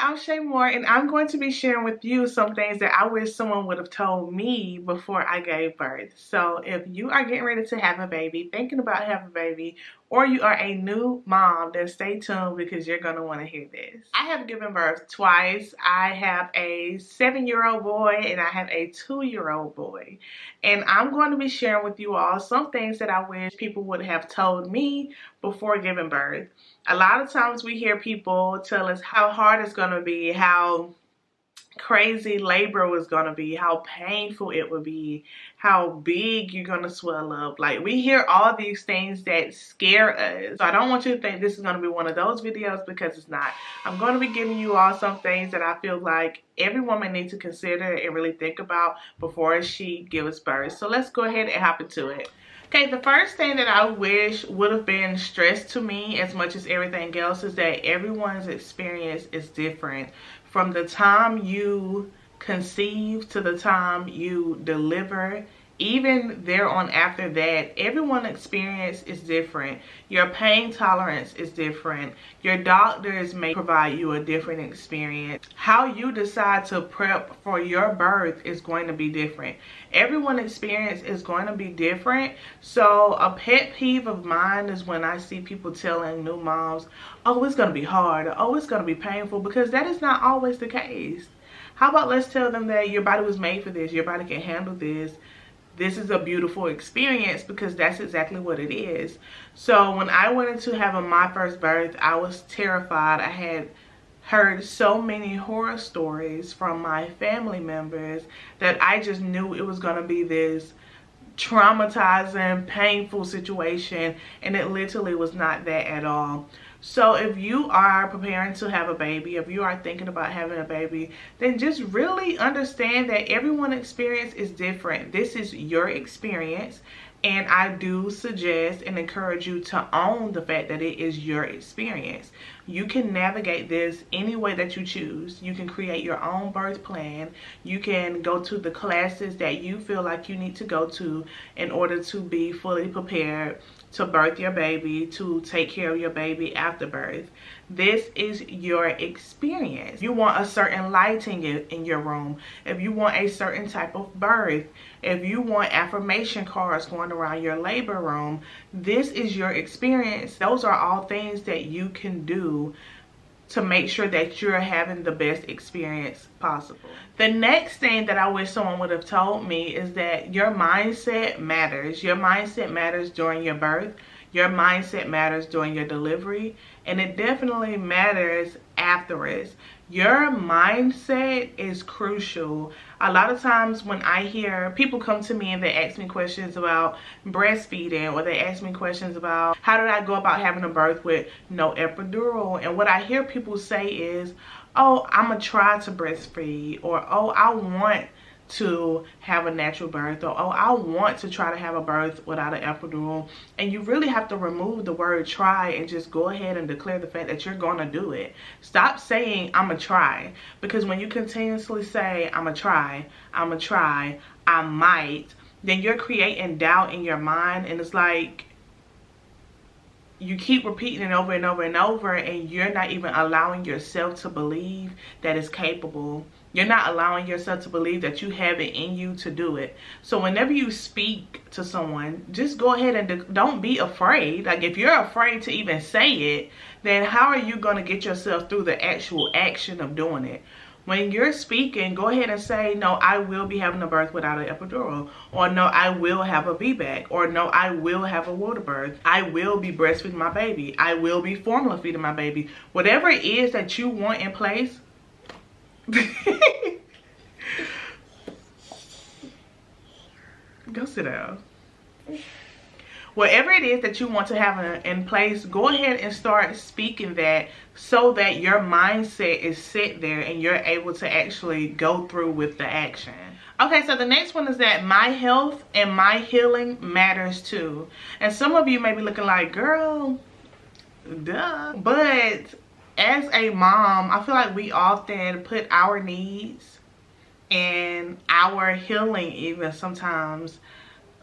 I'm Shay Moore, and I'm going to be sharing with you some things that I wish someone would have told me before I gave birth. So if you are getting ready to have a baby, thinking about having a baby, or you are a new mom, then stay tuned because you're going to want to hear this. I have given birth twice. I have a 7-year-old boy and I have a 2-year-old boy. And I'm going to be sharing with you all some things that I wish people would have told me before giving birth. A lot of times we hear people tell us how hard it's going to be, how crazy labor was going to be, how painful it would be, how big you're going to swell up. Like, we hear all these things that scare us. So I don't want you to think this is going to be one of those videos, because it's not. I'm going to be giving you all some things that I feel like every woman needs to consider and really think about before she gives birth. So let's go ahead and hop into it. Okay, the first thing that I wish would have been stressed to me as much as everything else is that everyone's experience is different. From the time you conceive to the time you deliver, even there on after that, everyone's experience is different. Your pain tolerance is different. Your doctors may provide you a different experience. How you decide to prep for your birth is going to be different. Everyone's experience is going to be different. So a pet peeve of mine is when I see people telling new moms, oh, it's going to be hard, or oh, it's going to be painful, because that is not always the case. How about let's tell them that your body was made for this, your body can handle this. This is a beautiful experience, because that's exactly what it is. So when I went into having my first birth, I was terrified. I had heard so many horror stories from my family members that I just knew it was going to be this traumatizing, painful situation, and it literally was not that at all. So if you are preparing to have a baby, if you are thinking about having a baby, then just really understand that everyone's experience is different. This is your experience, and I do suggest and encourage you to own the fact that it is your experience. You can navigate this any way that you choose. You can create your own birth plan. You can go to the classes that you feel like you need to go to in order to be fully prepared to birth your baby, to take care of your baby after birth. This is your experience. You want a certain lighting in your room, if you want a certain type of birth, if you want affirmation cards going around your labor room, this is your experience. Those are all things that you can do to make sure that you're having the best experience possible. The next thing that I wish someone would have told me is that your mindset matters. Your mindset matters during your birth. Your mindset matters during your delivery. And it definitely matters afterwards. Your mindset is crucial. A lot of times when I hear people come to me and they ask me questions about breastfeeding, or they ask me questions about how did I go about having a birth with no epidural, and what I hear people say is, oh, I'm gonna try to breastfeed, or oh, I want to have a natural birth, or oh, I want to try to have a birth without an epidural. And you really have to remove the word try and just go ahead and declare the fact that you're gonna do it. Stop saying I'm gonna try, because when you continuously say I'm gonna try, I might, then you're creating doubt in your mind, and it's like you keep repeating it over and over and over, and you're not even allowing yourself to believe that it's capable. You're not allowing yourself to believe that you have it in you to do it. So whenever you speak to someone, just go ahead and don't be afraid. Like, if you're afraid to even say it, then how are you going to get yourself through the actual action of doing it? When you're speaking, go ahead and say, no, I will be having a birth without an epidural. Or no, I will have a VBAC. Or no, I will have a water birth. I will be breastfeeding my baby. I will be formula feeding my baby. Whatever it is that you want in place, go sit down. Whatever it is that you want to have in place, go ahead and start speaking that, so that your mindset is set there and you're able to actually go through with the action. Okay, so the next one is that my health and my healing matters too. And some of you may be looking like, girl, duh. But as a mom, I feel like we often put our needs and our healing even sometimes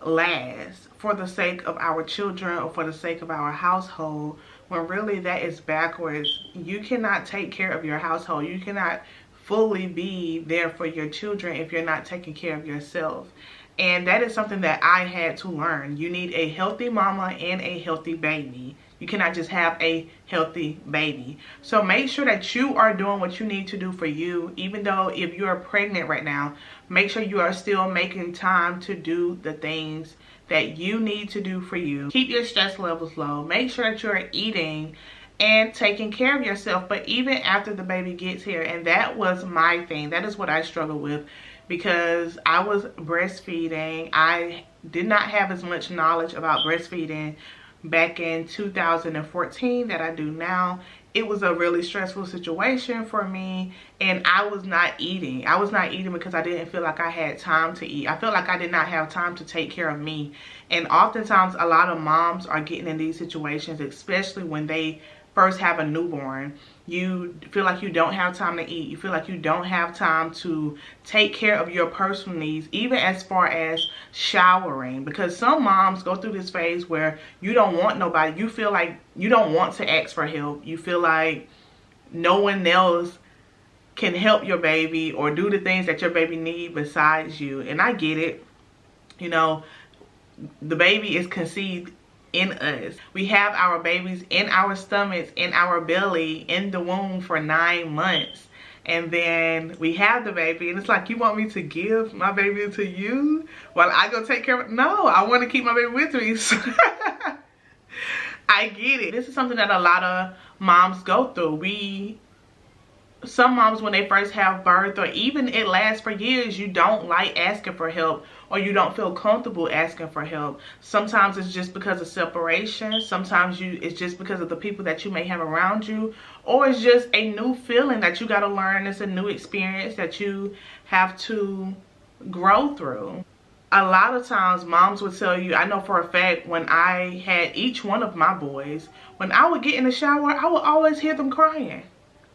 last, for the sake of our children or for the sake of our household. when really that is backwards. You cannot take care of your household. You cannot fully be there for your children if you're not taking care of yourself. And that is something that I had to learn. You need a healthy mama and a healthy baby. You cannot just have a healthy baby. So make sure that you are doing what you need to do for you. Even though if you're pregnant right now, make sure you are still making time to do the things that you need to do for you. Keep your stress levels low. Make sure that you're eating and taking care of yourself. But even after the baby gets here, and that was my thing. That is what I struggled with, because I was breastfeeding. I did not have as much knowledge about breastfeeding back in 2014 that I do now. It was a really stressful situation for me, and I was not eating. I was not eating because I didn't feel like I had time to eat. I felt like I did not have time to take care of me. And oftentimes a lot of moms are getting in these situations, especially when they first have a newborn. You feel like you don't have time to eat. You feel like you don't have time to take care of your personal needs, even as far as showering. Because some moms go through this phase where you don't want nobody. You feel like you don't want to ask for help. You feel like no one else can help your baby or do the things that your baby needs besides you. And I get it. You know, the baby is conceived in us. We have our babies in our stomachs, in our belly, in the womb for 9 months. And then we have the baby, and it's like, you want me to give my baby to you while I go take care of it? No, I want to keep my baby with me. I get it. This is something that a lot of moms go through. Some moms, when they first have birth, or even it lasts for years, you don't like asking for help, or you don't feel comfortable asking for help. Sometimes it's just because of separation. Sometimes it's just because of the people that you may have around you, or it's just a new feeling that you got to learn. It's a new experience that you have to grow through. A lot of times moms would tell you, I know for a fact, when I had each one of my boys, when I would get in the shower, I would always hear them crying.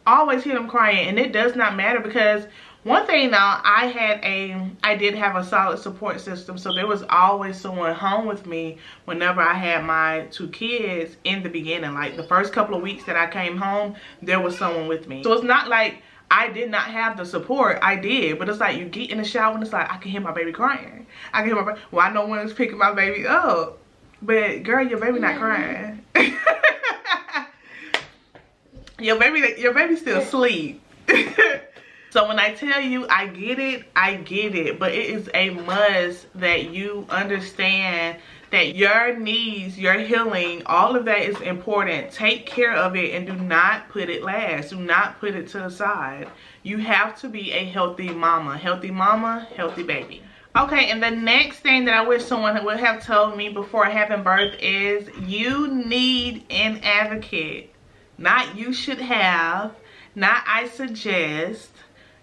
Always hear them crying. And it does not matter, because one thing now, I did have a solid support system. So there was always someone home with me whenever I had my 2 kids in the beginning. Like the first couple of weeks that I came home, there was someone with me. So it's not like I did not have the support. I did. But it's like you get in the shower and it's like, I can hear my baby crying. I can hear my baby. Well, I know when it's picking my baby up. But girl, your baby not crying. Your baby still asleep. So when I tell you I get it. But it is a must that you understand that your needs, your healing, all of that is important. Take care of it and do not put it last. Do not put it to the side. You have to be a healthy mama. Healthy mama, healthy baby. Okay, and the next thing that I wish someone would have told me before having birth is you need an advocate. Not you should have, not I suggest.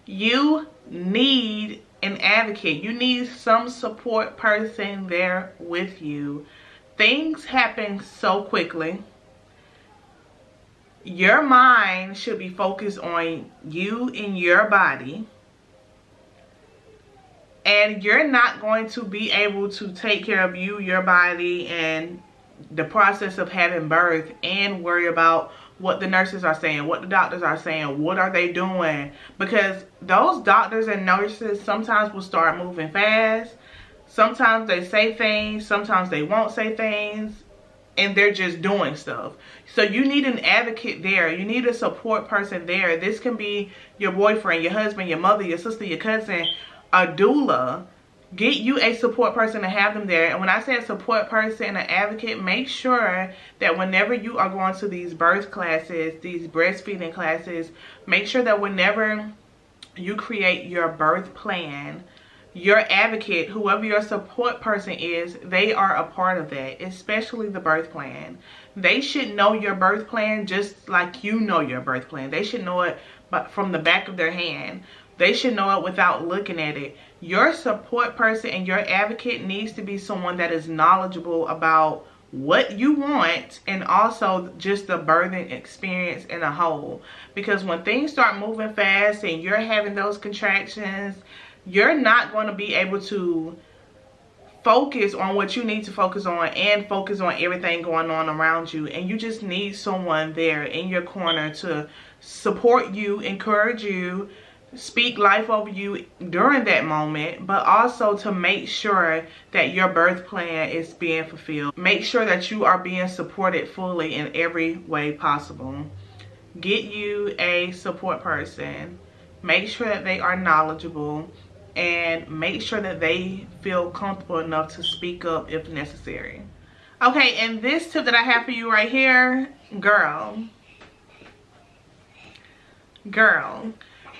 You need an advocate. You need some support person there with you. Things happen so quickly. Your mind should be focused on you and your body. And you're not going to be able to take care of you, your body, and the process of having birth and worry about what the nurses are saying, what the doctors are saying, what are they doing. Because those doctors and nurses sometimes will start moving fast. Sometimes they say things, sometimes they won't say things, and they're just doing stuff. So you need an advocate there. You need a support person there. This can be your boyfriend, your husband, your mother, your sister, your cousin, a doula. Get you a support person to have them there. And when I say a support person and an advocate, make sure that whenever you are going to these birth classes, these breastfeeding classes, make sure that whenever you create your birth plan, your advocate, whoever your support person is, they are a part of that, especially the birth plan. They should know your birth plan just like you know your birth plan. They should know it from the back of their hand. They should know it without looking at it. Your support person and your advocate needs to be someone that is knowledgeable about what you want and also just the birthing experience in a whole. Because when things start moving fast and you're having those contractions, you're not going to be able to focus on what you need to focus on and focus on everything going on around you. And you just need someone there in your corner to support you, encourage you, speak life over you during that moment, but also to make sure that your birth plan is being fulfilled. Make sure that you are being supported fully in every way possible. Get you a support person. Make sure that they are knowledgeable, and make sure that they feel comfortable enough to speak up if necessary. Okay, and this tip that I have for you right here, girl,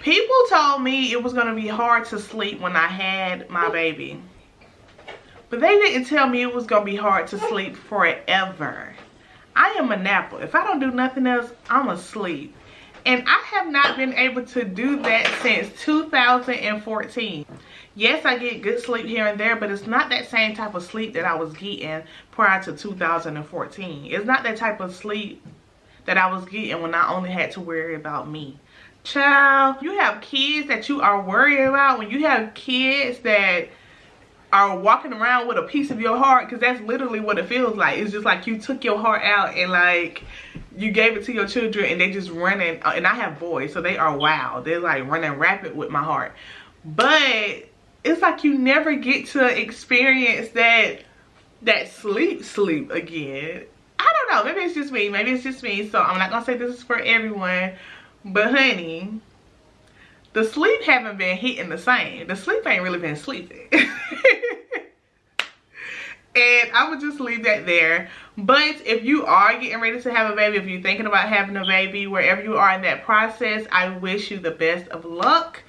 people told me it was going to be hard to sleep when I had my baby. But they didn't tell me it was going to be hard to sleep forever. I am a napper. If I don't do nothing else, I'm asleep. And I have not been able to do that since 2014. Yes, I get good sleep here and there, but it's not that same type of sleep that I was getting prior to 2014. It's not that type of sleep that I was getting when I only had to worry about me. Child, you have kids that you are worried about. When you have kids that are walking around with a piece of your heart, because that's literally what it feels like. It's just like you took your heart out and like you gave it to your children, and they just running. And I have boys, so they are wild. They're like running rapid with my heart. But it's like you never get to experience that sleep again. I don't know, maybe it's just me, so I'm not gonna say this is for everyone. But honey, the sleep haven't been hitting the same. The sleep ain't really been sleeping. And I would just leave that there. But if you are getting ready to have a baby, if you're thinking about having a baby, wherever you are in that process, I wish you the best of luck.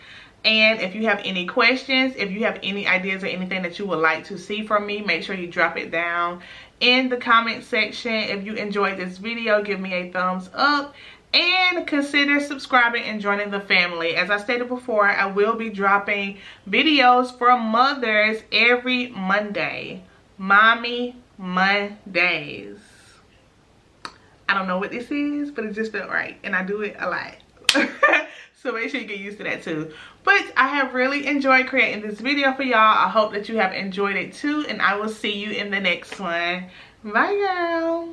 And if you have any questions, if you have any ideas or anything that you would like to see from me, make sure you drop it down in the comment section. If you enjoyed this video, give me a thumbs up. And consider subscribing and joining the family. As I stated before, I will be dropping videos for mothers every Monday. Mommy Mondays. I don't know what this is, but it just felt right. And I do it a lot. So make sure you get used to that too. But I have really enjoyed creating this video for y'all. I hope that you have enjoyed it too. And I will see you in the next one. Bye, girl.